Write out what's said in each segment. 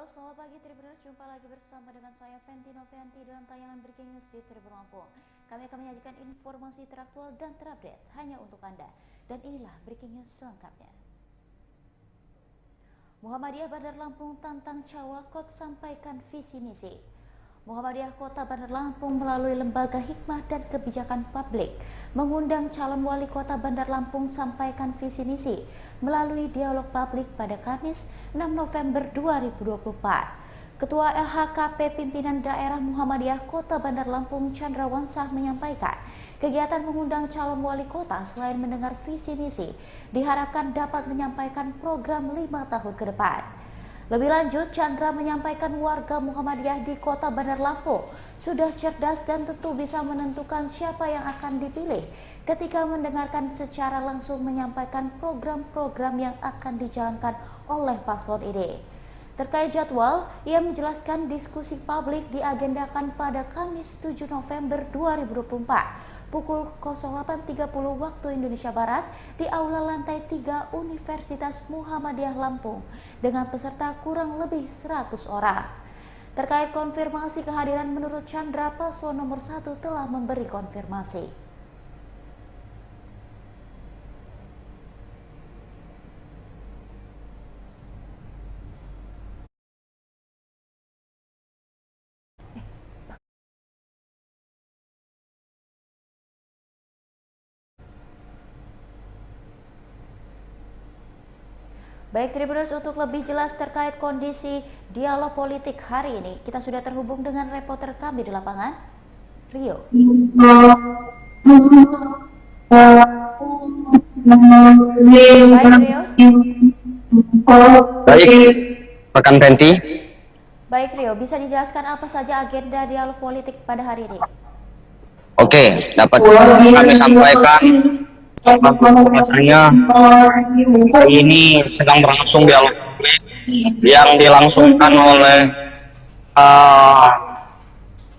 Halo, selamat pagi Tribuners. Jumpa lagi bersama dengan saya Fenty Novianti dalam tayangan Breaking News di Tribun Lampung. Kami akan menyajikan informasi teraktual dan terupdate hanya untuk Anda. Dan inilah Breaking News selengkapnya. Muhammadiyah Bandar Lampung tantang Cawakot sampaikan visi misi. Muhammadiyah Kota Bandar Lampung melalui Lembaga Hikmah dan Kebijakan Publik mengundang calon wali kota Bandar Lampung sampaikan visi misi melalui dialog publik pada Kamis 6 November 2024. Ketua LHKP Pimpinan Daerah Muhammadiyah Kota Bandar Lampung Chandra Wansah menyampaikan, kegiatan mengundang calon wali kota selain mendengar visi misi diharapkan dapat menyampaikan program 5 tahun ke depan. Lebih lanjut, Chandra menyampaikan warga Muhammadiyah di Kota Bandar Lampung sudah cerdas dan tentu bisa menentukan siapa yang akan dipilih ketika mendengarkan secara langsung menyampaikan program-program yang akan dijalankan oleh paslon ini. Terkait jadwal, ia menjelaskan diskusi publik diagendakan pada Kamis 7 November 2024 pukul 08.30 waktu Indonesia Barat di Aula Lantai 3 Universitas Muhammadiyah Lampung dengan peserta kurang lebih 100 orang. Terkait konfirmasi kehadiran, menurut Chandra, paslon nomor 1 telah memberi konfirmasi. Baik Tribuners, untuk lebih jelas terkait kondisi dialog politik hari ini, kita sudah terhubung dengan reporter kami di lapangan, Rio. Baik Rio. Baik, rekan Fenty. Baik Rio, bisa dijelaskan apa saja agenda dialog politik pada hari ini? Oke, dapat kami sampaikan bahwasanya hari ini sedang berlangsung dialog publik yang dilangsungkan oleh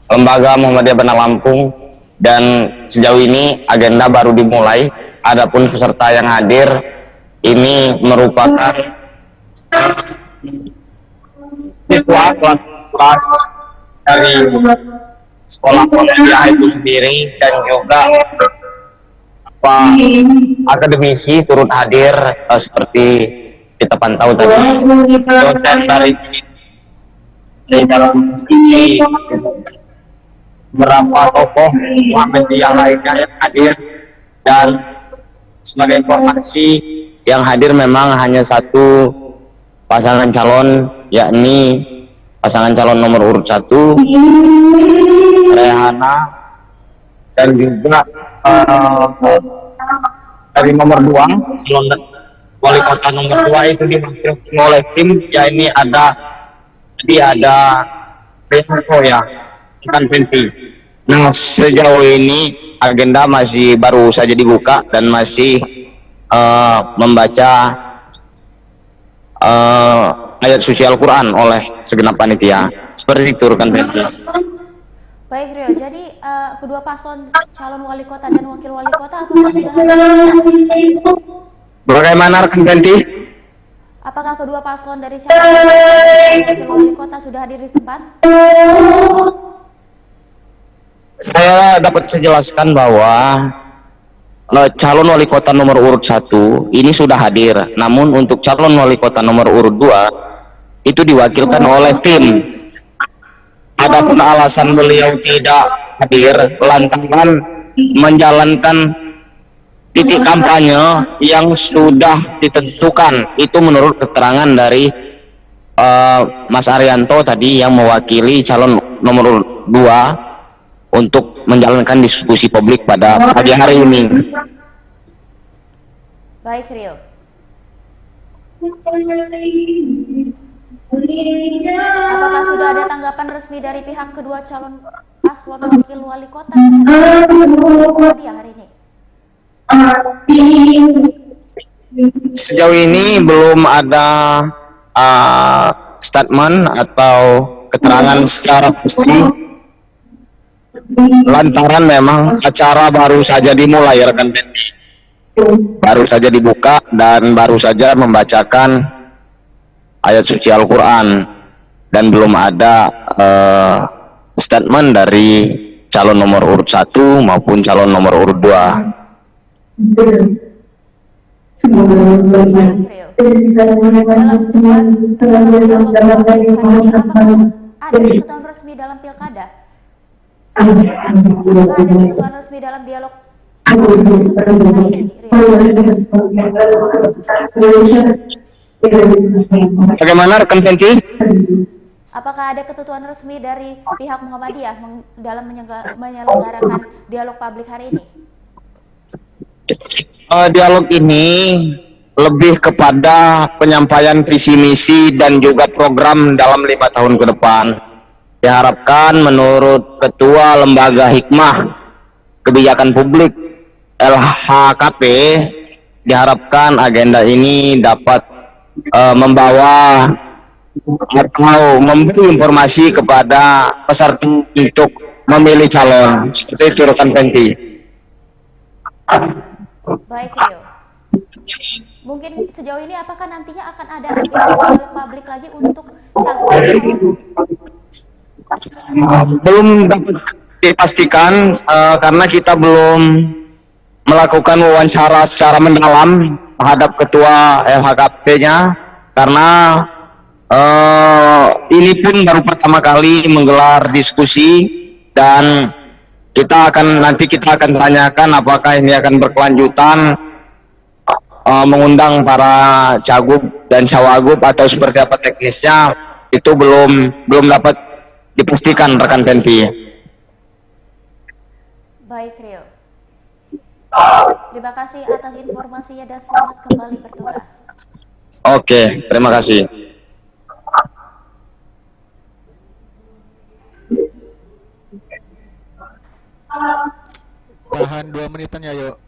Lembaga Muhammadiyah Bandar Lampung, dan sejauh ini agenda baru dimulai. Adapun peserta yang hadir ini merupakan siswa kelas dari sekolah Muhammadiyah itu sendiri, dan juga akademisi turut hadir seperti kita pantau tadi, dosen dari dalam ini, beberapa tokoh Muhammadiyah lainnya yang hadir. Dan sebagai informasi, yang hadir memang hanya satu pasangan calon, yakni pasangan calon nomor urut 1 Rehana, dan juga dari nomor 2 calon wali kota nomor 2 itu diwakilkan oleh tim, ya ini ada Rehanto ya, bukan Fenty. Nah, sejauh ini agenda masih baru saja dibuka dan masih membaca ayat suci Al-Quran oleh segenap panitia. Seperti itu rekan Fenty. Baik Rio, jadi kedua paslon calon wali kota dan wakil wali kota apakah sudah hadir? Bagaimana rekan Fenty? Apakah kedua paslon dari calon wakil wali kota sudah hadir di tempat? Saya dapat saya jelaskan bahwa calon wali kota nomor urut 1 ini sudah hadir, namun untuk calon wali kota nomor urut 2 itu diwakilkan oleh tim. Adapun alasan beliau tidak hadir lantaran menjalankan titik kampanye yang sudah ditentukan, itu menurut keterangan dari Mas Arianto tadi yang mewakili calon nomor 2 untuk menjalankan diskusi publik pada pagi hari ini. Baik Rio. Apakah sudah ada tanggapan resmi dari pihak kedua calon paslon wakil wali kota di hari ini? Sejauh ini belum ada statement atau keterangan secara pasti, lantaran memang acara baru saja dimulai rekan Fenty, baru saja dibuka dan baru saja membacakan ayat suci Al-Quran. dan belum ada statement dari calon nomor urut 1 maupun calon nomor urut 2. Ada ketentuan resmi dalam pilkada? Apakah ada ketentuan resmi dalam dialog Bagaimana rekan Fenty? Apakah ada ketentuan resmi dari pihak Muhammadiyah dalam menyelenggarakan dialog publik hari ini? Dialog ini lebih kepada penyampaian visi misi dan juga program dalam 5 tahun ke depan. Diharapkan menurut Ketua Lembaga Hikmah Kebijakan Publik LHKP, diharapkan agenda ini dapat membawa atau memberi informasi kepada peserta untuk memilih calon. Seperti itu rekan Fenty. Baik Rio. Mungkin sejauh ini apakah nantinya akan ada agenda publik lagi untuk cagup? Belum dapat dipastikan karena kita belum melakukan wawancara secara mendalam terhadap ketua LHKP-nya, karena ini pun baru pertama kali menggelar diskusi, dan kita akan tanyakan apakah ini akan berkelanjutan mengundang para cagup dan cawagup atau seperti apa teknisnya. Itu belum dapat dipastikan rekan Fenty. Baik Rio, terima kasih atas informasinya dan selamat kembali bertugas. Oke, terima kasih. Tahan 2 menitan ya, yuk.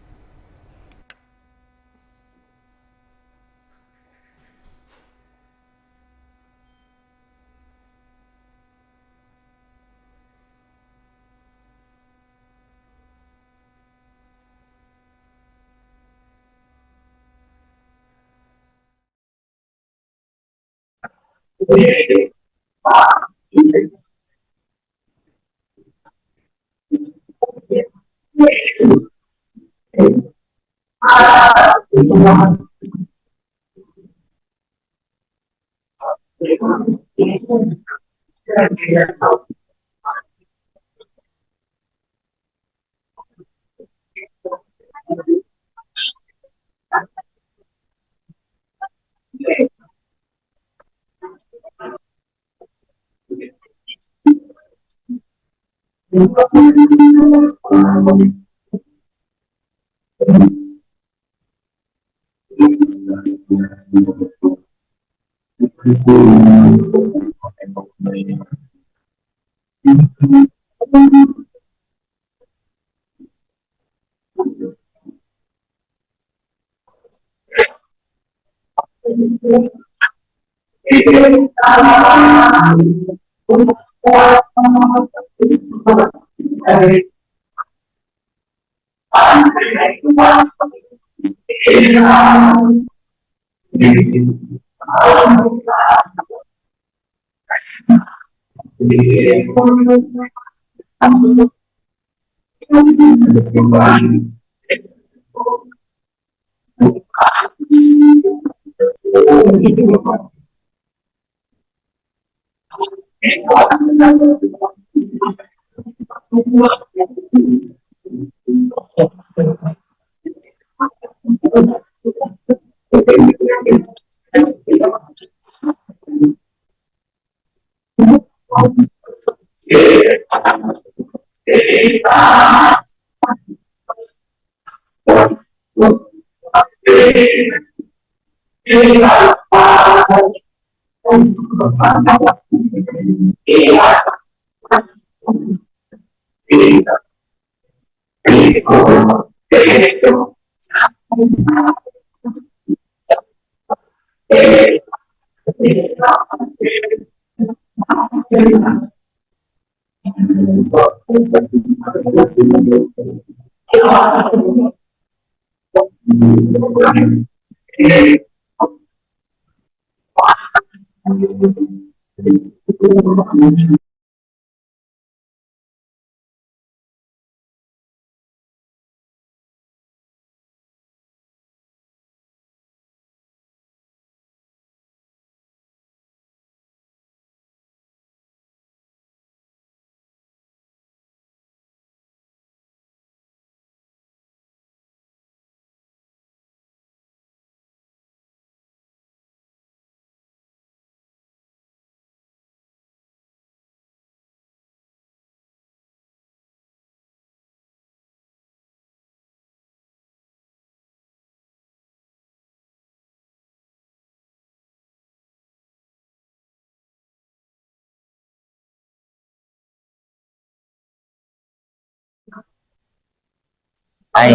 Hai,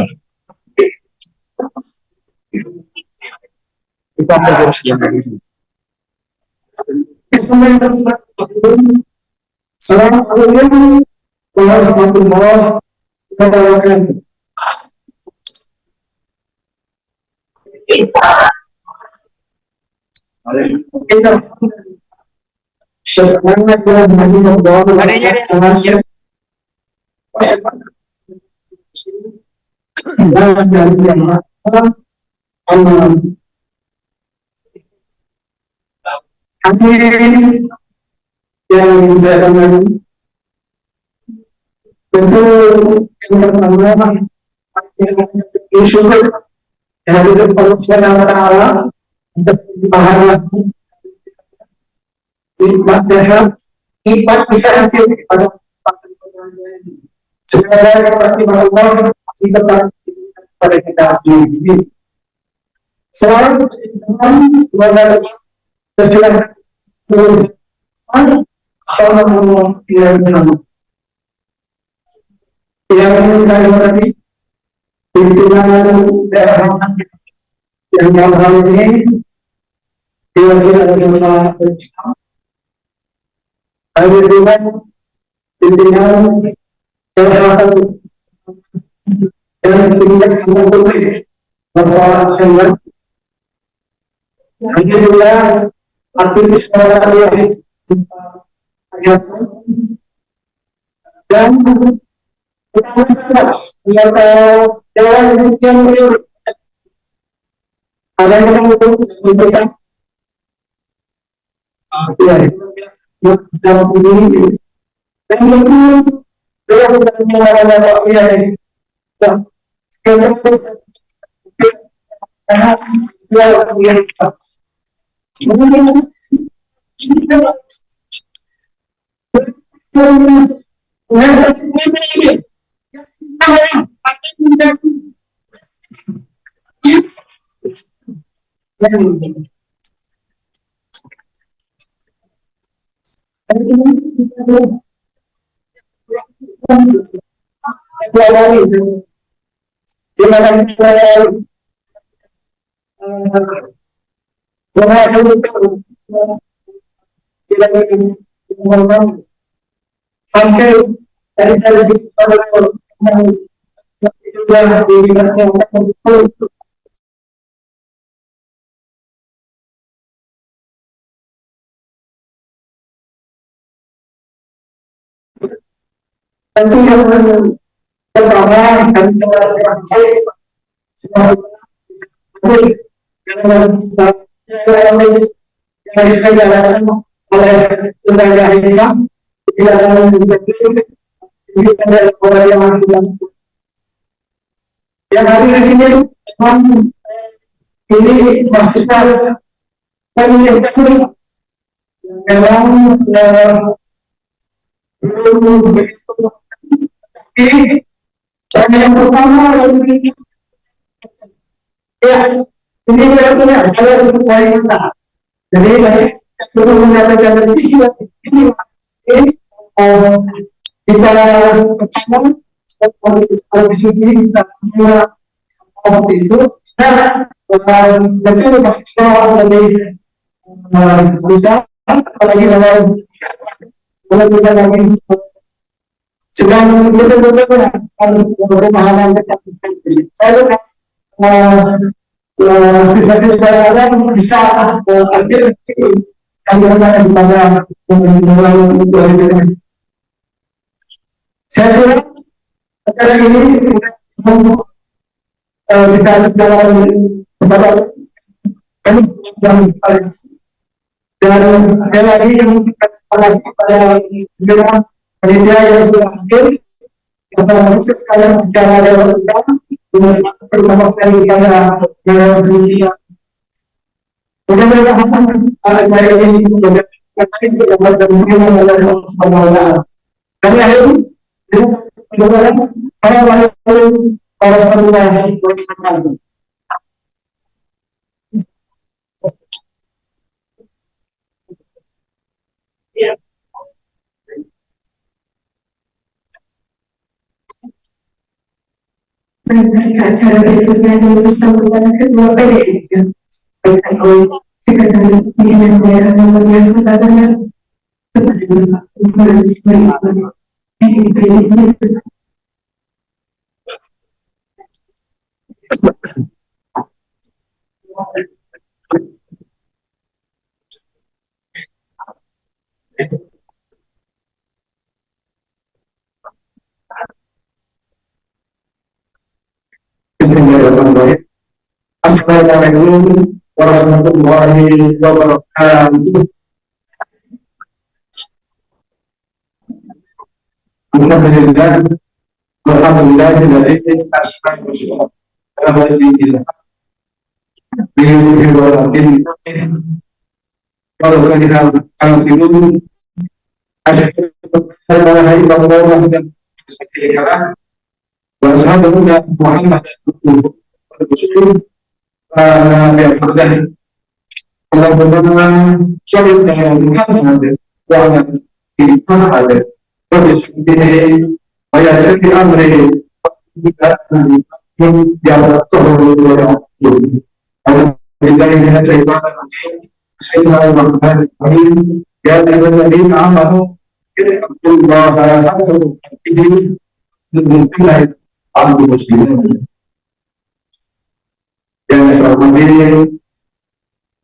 kita harus diam di sini. Assalamualaikum warahmatullahi wabarakatuh. Kita sebenarnya telah membawa dari yang hadirin yang saya hormati, tentu yang pertama bersyukur kehadirat Allah Subhanahu wa taala atas pahala nikmat sehat, nikmat bisa hadir kepada semoga nikmat Allah tetap pada kita sendiri. Selain kepada terjelas tulis sama yang sama yang tadi pimpinan daerah yang dalam ini kira-kira adalah ada juga pimpinan daerah yang tidak semua boleh bahwa hanya juga aktivis yang dan yang ada yang memberikan dalam ini dan itu sampai dari saya tentu yang pertama dan yang diselenggarakan oleh lembaga hikmah tidak akan menjadi orang yang hari di sini memang ini mahasiswa dan yang memang belum begitu tapi yang pertama ya ini saya punya saya untuk wanita jadi nanti sebelum mengatakan ini kita pertama kalau diskusi kita seperti itu dan tentu mahasiswa lebih bisa apalagi kalau kita lagi sedang betul-betul pemahaman saya bisa hadir saya kepada pemerintah. Saya kira acara ini bisa berjalan kepada kami yang paling, dan sekali lagi yang kita kasih kepada segera panitia yang sudah hadir, kepada khusus sekalian acara dalam kita terutama sekali kepada panitia. Mudah-mudahan acara ini menjadi dapat berguna dalam pembangunan. Kami akhiri dengan saya wajib para pendengar yang berkenan. Acara berikutnya untuk sambutan kedua PDIP disampaikan oleh Sekretaris Pimpinan Daerah Nomor yang pertama kepada Bapak Gubernur Ismail. Assalamualaikum warahmatullahi wabarakatuh. Alhamdulillah dari asmaul alhamdulillah kalau kita alhamdulillah Muhammad yang berdaya Allah solid dengan Muhammad wa kita ada terus ini saya sedih amri kita yang terlalu ada kita ini saya saya mengatakan ini ya tadi amal Allah ini mungkin aku muslim yang saya hormati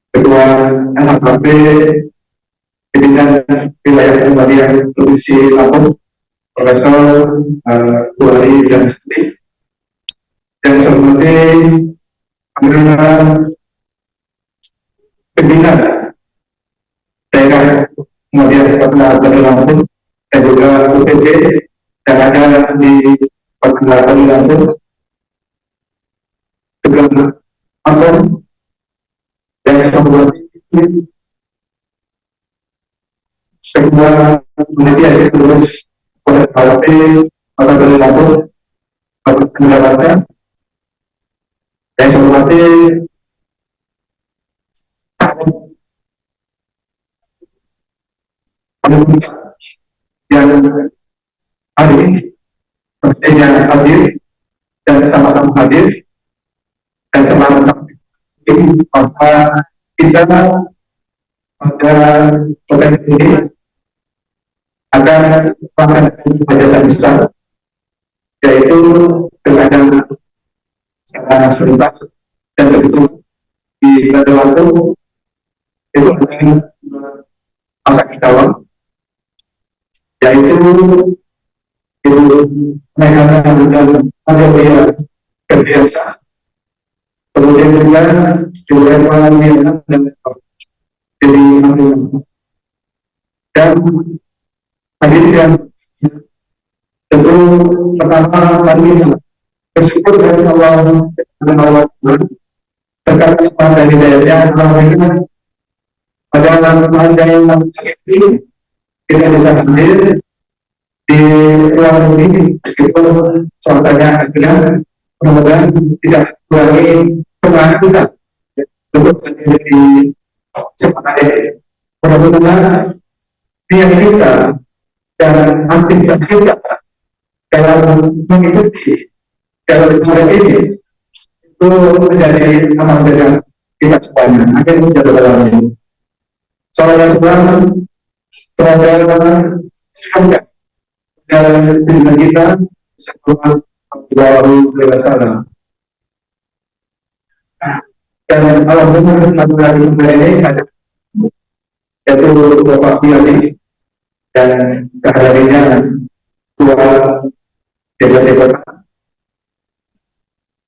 Ketua NHKP Pimpinan Wilayah Muhammadiyah Provinsi Lampung Profesor Buhari dan Siti, yang saya hormati Pimpinan Daerah Muhammadiyah Kota Lampung dan juga UPT yang ada di Kota Lampung, juga Lampung yang saya hormati Ketua Panitia Terus KP Kota Lampung Kabupaten Jakarta, yang saya hormati yang hadir, yang hadir dan sama-sama hadir dan sama-sama ini bahwa kita pada potensi ini akan melakukan hajatan besar, yaitu dengan secara serentak dan tertutup di Kota Lampung, itu akan masa kita yaitu penekanan dan pengajian kebiasaan, kemudian juga pengajian dan jadi dan hadirin tentu pertama kami bersyukur dari Allah terkait pada hidayahnya pada ada yang ini kita bisa hadir di ruang ini meskipun suasananya agak mudah-mudahan tidak mengurangi semangat kita untuk menjadi semangat ini. Mudah-mudahan niat kita dan aktivitas kita dalam mengikuti dalam acara ini itu menjadi amal dengan kita semuanya akan menjadi dalam ini. Saudara semoga dalam tujuan kita setelah baru dewasa. Dan alhamdulillah ini ada yaitu Bapak Biali dan kehadirannya dua debat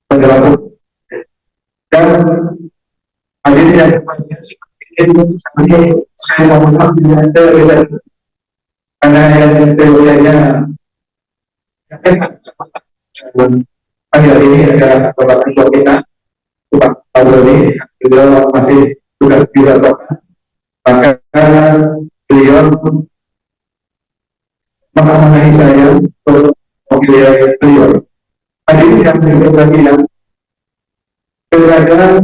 pendapat dan hadirin yang ini saya mohon maaf karena yang teorianya hari ini adalah Bapak Ketua kita Bapak Doni, beliau masih tugas di Bapak, maka beliau mengamanai saya untuk memilih beliau. Hadirin yang berbahagia, pilkada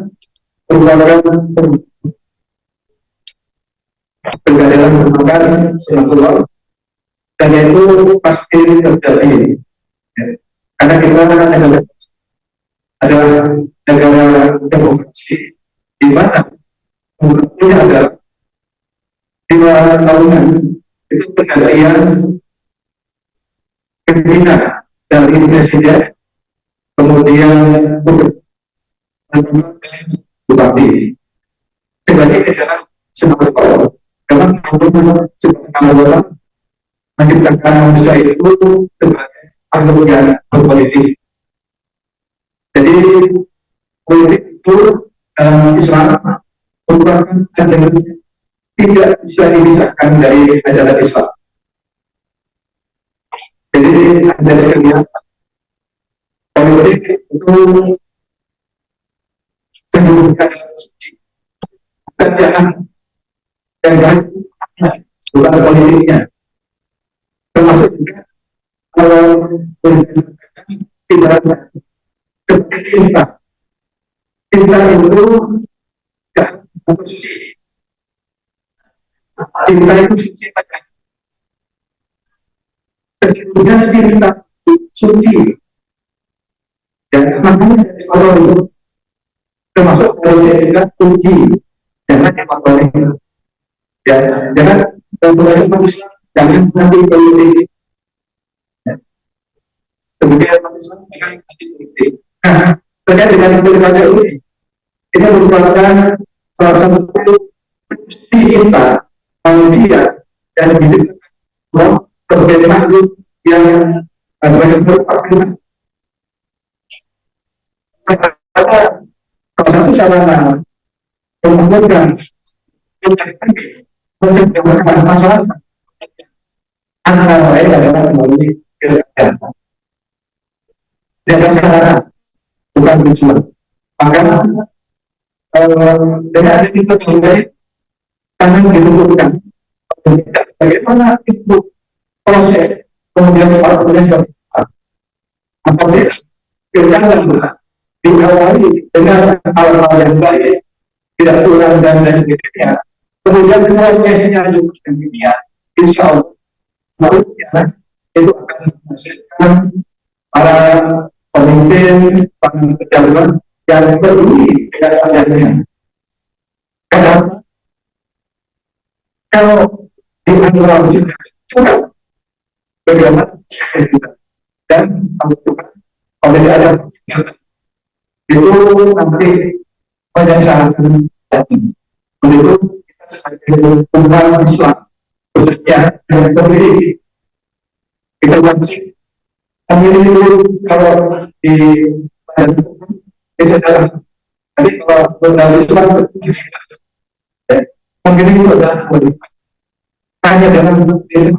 merupakan suatu hal dan itu pasti terjadi karena kita adalah negara demokrasi di mana umurnya adalah 5 tahunan itu pergantian pimpinan dari presiden kemudian bupati sebagai adalah sebuah orang memang sebuah menciptakan manusia itu sebagai anggota berpolitik. Jadi politik itu dalam Islam merupakan ajaran tidak bisa dipisahkan dari ajaran Islam. Jadi ada sekalian politik itu cenderung suci, kerjaan dan baik bukan politiknya. Termasuk juga kalau tidak seperti cinta itu tidak suci. Cinta itu suci. Sesungguhnya cinta suci. Dan makanya kalau itu termasuk kalau cinta suci, jangan dipakai. Ya, jangan berbuat manusia, jangan nanti politik. Kemudian manusia jangan nanti politik. Nah, terkait dengan pilkada ini merupakan salah satu kunci kita manusia dan hidup berbeda makhluk yang sebagai merupakan salah satu sarana membangunkan menciptakan masalah antara lain adalah melalui pilkada. Tidak sarana bukan tujuan. Maka dengan ada itu terkait karena dibutuhkan bagaimana itu proses kemudian kemudian seperti apa. Apabila pilkada diawali dengan hal-hal yang baik, tidak kurang dan sebagainya, kemudian prosesnya juga demikian, insya Allah selanjutnya itu akan menghasilkan para pemimpin, para pejabat yang peduli dengan adanya. Kenapa? Kalau di antara juga bagaimana dan kalau tidak ada itu nanti menyelesaikan itu kita sebagai umat Islam khususnya yang berdiri kita wajib memilih itu kalau di itu adalah jadi kalau dalam Islam memilih itu adalah hanya dengan itu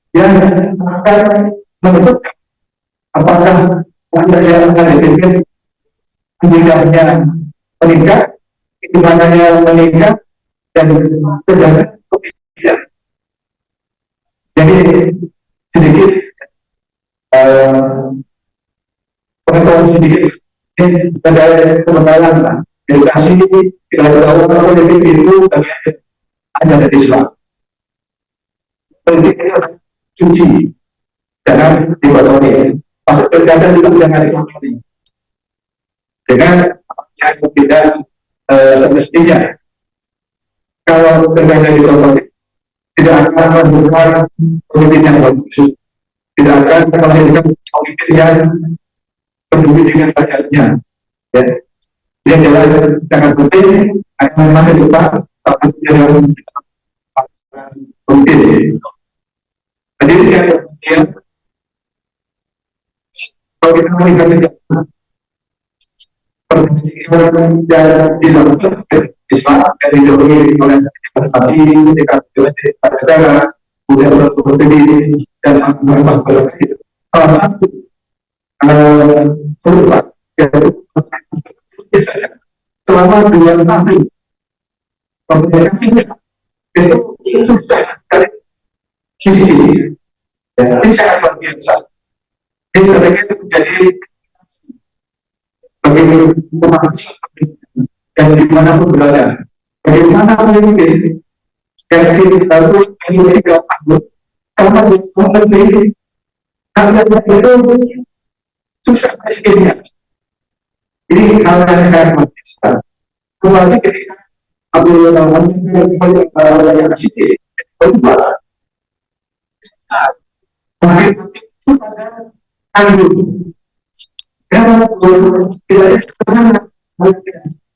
yang akan menentukan apakah ada yang akan dipimpin pemilihannya meningkat, hitungannya meningkat, dan pejabat tidak. Jadi sedikit pengetahuan sedikit terkait pengenalan edukasi pengetahuan politik itu ada dari Islam. Politik itu suci, jangan dibodohi. Masuk pilkada juga jangan dibodohi. Dengan yang tidak semestinya. Kalau pilkada dibodohi, tidak akan membuat pemimpin yang bagus, tidak akan melahirkan pemimpin yang peduli dengan rakyatnya. Ya. Dia adalah sangat penting akan masa depan tapi dalam penting. Jadi yang kemudian kalau kita melihat sejarah permukiman dan dilakukan Islam yang didahului oleh tadi dekat negara budaya seperti dan agama berbasis salah satu perubahan yaitu selama 2 tahun komunikasinya itu susah dari sisi ini. Ini sangat luar biasa. Ini sebenarnya menjadi bagaimana umat dan dimanapun berada, bagaimana memimpin yang harus memegang anggur karena memimpin karena itu susah miskinnya. Ini hal yang sangat penting. Kembali ketika Abdul Rahman yang sedih berubah, itu pada anggur. Karena tidak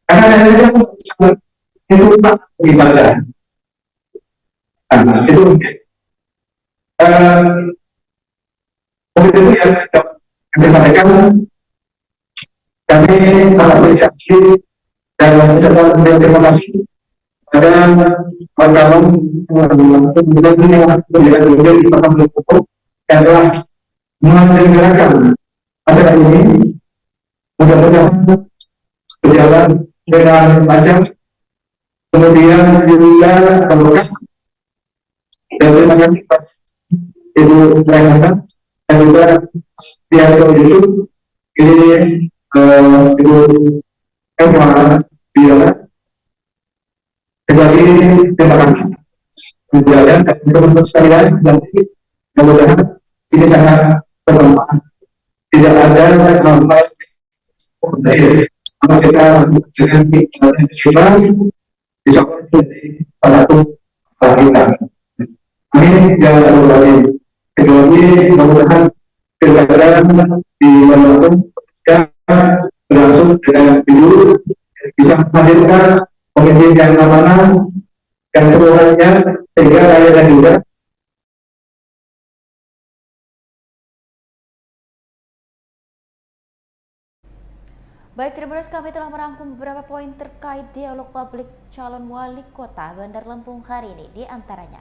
karena itu tak ibadah. Itu mungkin. Untuk itu yang kami sampaikan, kami telah berinisiasi dan mengucapkan terima kasih pada kawan-kawan yang di Mahkamah Hukum yang telah menyelenggarakan acara ini. Mudah-mudahan berjalan dengan lancar, kemudian juga berkah dan terima kasih Ibu Raihana dan juga pihak Yusuf ini Ibu Emma Biara sekali terima kasih berjalan dan teman-teman sekalian dan mudah-mudahan ini sangat bermanfaat. Tidak ada hal-hal kalau kita dengan kita bisa menjadi satu kita. Ini yang terjadi. Kecuali mudah-mudahan pilkada di Lampung berlangsung dengan jujur, bisa menghadirkan pemimpin yang amanah dan turunannya sehingga rakyat dan juga. Baik, Tribuners, kami telah merangkum beberapa poin terkait dialog publik calon wali kota Bandar Lampung hari ini. Di antaranya,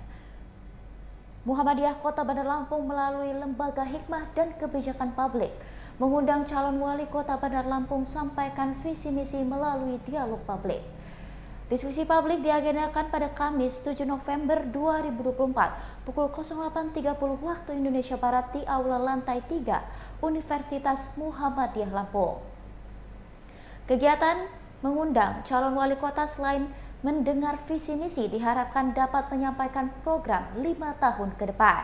Muhammadiyah Kota Bandar Lampung melalui Lembaga Hikmah dan Kebijakan Publik mengundang calon wali kota Bandar Lampung sampaikan visi misi melalui dialog publik. Diskusi publik diagendakan pada Kamis 7 November 2024 pukul 08.30 waktu Indonesia Barat di Aula Lantai 3 Universitas Muhammadiyah Lampung. Kegiatan mengundang calon wali kota selain mendengar visi misi diharapkan dapat menyampaikan program 5 tahun ke depan.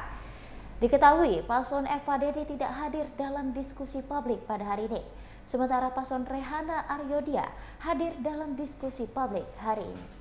Diketahui paslon Eva Dedi tidak hadir dalam diskusi publik pada hari ini. Sementara paslon Rehana Aryodia hadir dalam diskusi publik hari ini.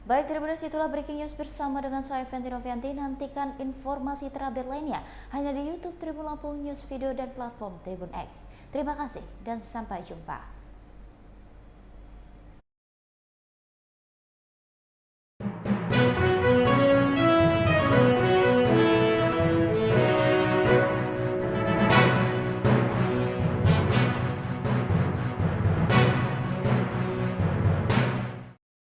Baik, Tribuners, itulah breaking news bersama dengan saya Fenty Novianti. Nantikan informasi terupdate lainnya hanya di YouTube Tribun Lampung News Video dan platform Tribun X. Terima kasih dan sampai jumpa.